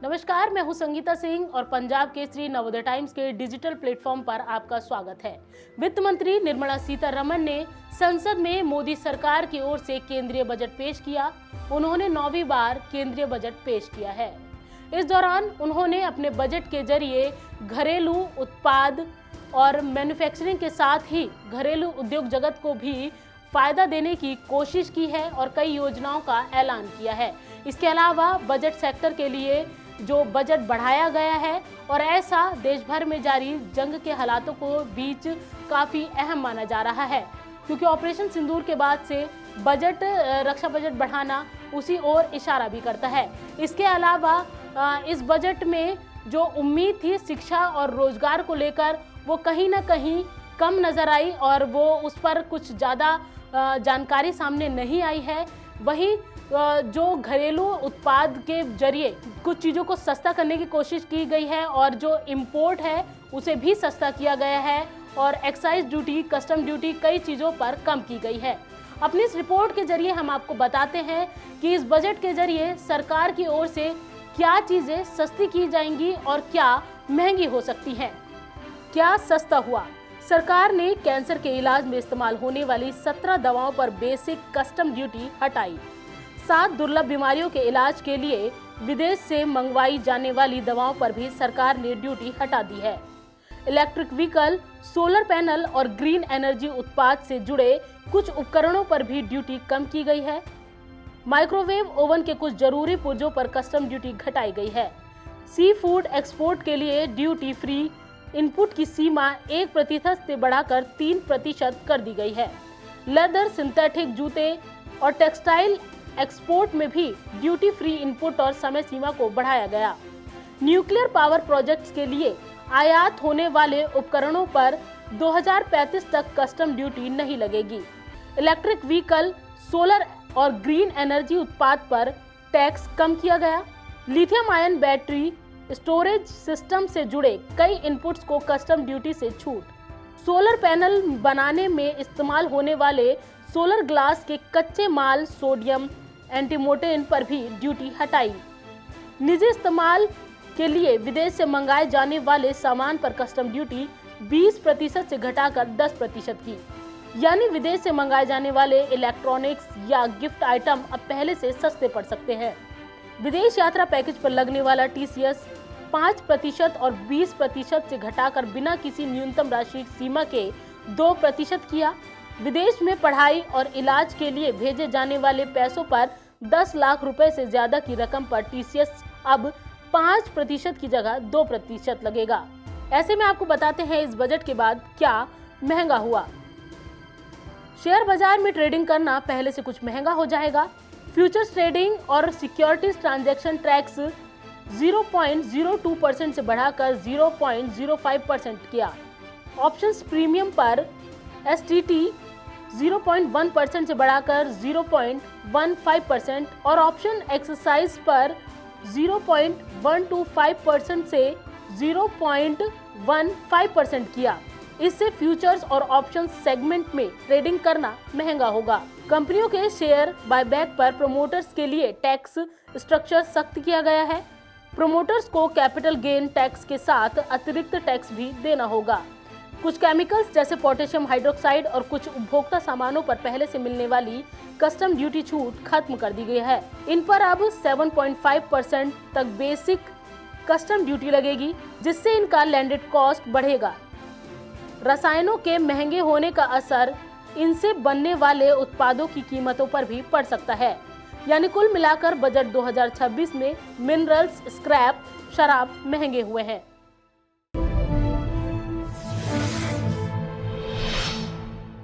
नमस्कार, मैं हूं संगीता सिंह और पंजाब केसरी नवोदय टाइम्स के डिजिटल प्लेटफॉर्म पर आपका स्वागत है। वित्त मंत्री निर्मला सीतारमण ने संसद में मोदी सरकार की ओर से केंद्रीय बजट पेश किया। उन्होंने 9वीं बार केंद्रीय बजट पेश किया है। इस दौरान उन्होंने अपने बजट के जरिए घरेलू उत्पाद और मैन्युफैक्चरिंग के साथ ही घरेलू उद्योग जगत को भी फायदा देने की कोशिश की है और कई योजनाओं का ऐलान किया है। इसके अलावा बजट सेक्टर के लिए जो बजट बढ़ाया गया है और ऐसा देश भर में जारी जंग के हालातों को बीच काफी अहम माना जा रहा है, क्योंकि ऑपरेशन सिंदूर के बाद से बजट रक्षा बजट बढ़ाना उसी ओर इशारा भी करता है। इसके अलावा इस बजट में जो उम्मीद थी शिक्षा और रोजगार को लेकर वो कहीं ना कहीं कम नजर आई और वो उस पर कुछ ज़्यादा जानकारी सामने नहीं आई है। वहीं जो घरेलू उत्पाद के जरिए कुछ चीज़ों को सस्ता करने की कोशिश की गई है और जो इम्पोर्ट है उसे भी सस्ता किया गया है और एक्साइज ड्यूटी, कस्टम ड्यूटी कई चीज़ों पर कम की गई है। अपनी इस रिपोर्ट के जरिए हम आपको बताते हैं कि इस बजट के जरिए सरकार की ओर से क्या चीज़ें सस्ती की जाएंगी और क्या महंगी हो सकती हैं। क्या सस्ता हुआ? सरकार ने कैंसर के इलाज में इस्तेमाल होने वाली 17 दवाओं पर बेसिक कस्टम ड्यूटी हटाई। 7 दुर्लभ बीमारियों के इलाज के लिए विदेश से मंगवाई जाने वाली दवाओं पर भी सरकार ने ड्यूटी हटा दी है। इलेक्ट्रिक व्हीकल, सोलर पैनल और ग्रीन एनर्जी उत्पाद से जुड़े कुछ उपकरणों पर भी ड्यूटी कम की गई है। माइक्रोवेव ओवन के कुछ जरूरी पुर्जों पर कस्टम ड्यूटी घटाई गई है। सी फूड एक्सपोर्ट के लिए ड्यूटी फ्री इनपुट की सीमा 1% से बढ़ाकर 3% कर दी गई है। लेदर, सिंथेटिक जूते और टेक्सटाइल एक्सपोर्ट में भी ड्यूटी फ्री इनपुट और समय सीमा को बढ़ाया गया। न्यूक्लियर पावर प्रोजेक्ट्स के लिए आयात होने वाले उपकरणों पर 2035 तक कस्टम ड्यूटी नहीं लगेगी। इलेक्ट्रिक व्हीकल, सोलर और ग्रीन एनर्जी उत्पाद पर टैक्स कम किया गया। Lithium ion battery storage system से जुड़े कई इनपुट्स को कस्टम ड्यूटी से छूट। सोलर पैनल बनाने में इस्तेमाल होने वाले सोलर ग्लास के कच्चे माल, सोडियम एंटीमोटेन पर भी ड्यूटी हटाई। निजी इस्तेमाल के लिए विदेश से मंगाए जाने वाले सामान पर कस्टम ड्यूटी 20% से घटाकर 10% की, यानी विदेश से मंगाए जाने वाले इलेक्ट्रॉनिक्स या गिफ्ट आइटम अब पहले से सस्ते पड़ सकते हैं। विदेश यात्रा पैकेज पर लगने वाला TCS 5% और 20% से घटाकर बिना किसी न्यूनतम राशि सीमा के 2% किया। विदेश में पढ़ाई और इलाज के लिए भेजे जाने वाले पैसों पर 10 लाख रुपए से ज्यादा की रकम पर TCS अब 5% की जगह 2% लगेगा। ऐसे में आपको बताते हैं इस बजट के बाद क्या महंगा हुआ। शेयर बाजार में ट्रेडिंग करना पहले से कुछ महंगा हो जाएगा। फ्यूचर्स ट्रेडिंग और सिक्योरिटीज ट्रांजैक्शन टैक्स 0.02% से बढ़ाकर 0.05% किया। ऑप्शंस प्रीमियम पर STT 0.1% से बढ़ाकर 0.15% और ऑप्शन एक्सरसाइज पर 0.125% से 0.15% किया। इससे फ्यूचर्स और ऑप्शन सेगमेंट में ट्रेडिंग करना महंगा होगा। कंपनियों के शेयर बायबैक पर प्रोमोटर्स के लिए टैक्स स्ट्रक्चर सख्त किया गया है। प्रोमोटर्स को कैपिटल गेन टैक्स के साथ अतिरिक्त टैक्स भी देना होगा। कुछ केमिकल्स जैसे पोटेशियम हाइड्रोक्साइड और कुछ उपभोक्ता सामानों पर पहले से मिलने वाली कस्टम ड्यूटी छूट खत्म कर दी गई है। इन पर अब 7.5% तक बेसिक कस्टम ड्यूटी लगेगी, जिससे इनका लैंडेड कॉस्ट बढ़ेगा। रसायनों के महंगे होने का असर इनसे बनने वाले उत्पादों की कीमतों पर भी पड़ सकता है। यानी कुल मिलाकर बजट 2026 में मिनरल्स, स्क्रैप, शराब महंगे हुए हैं।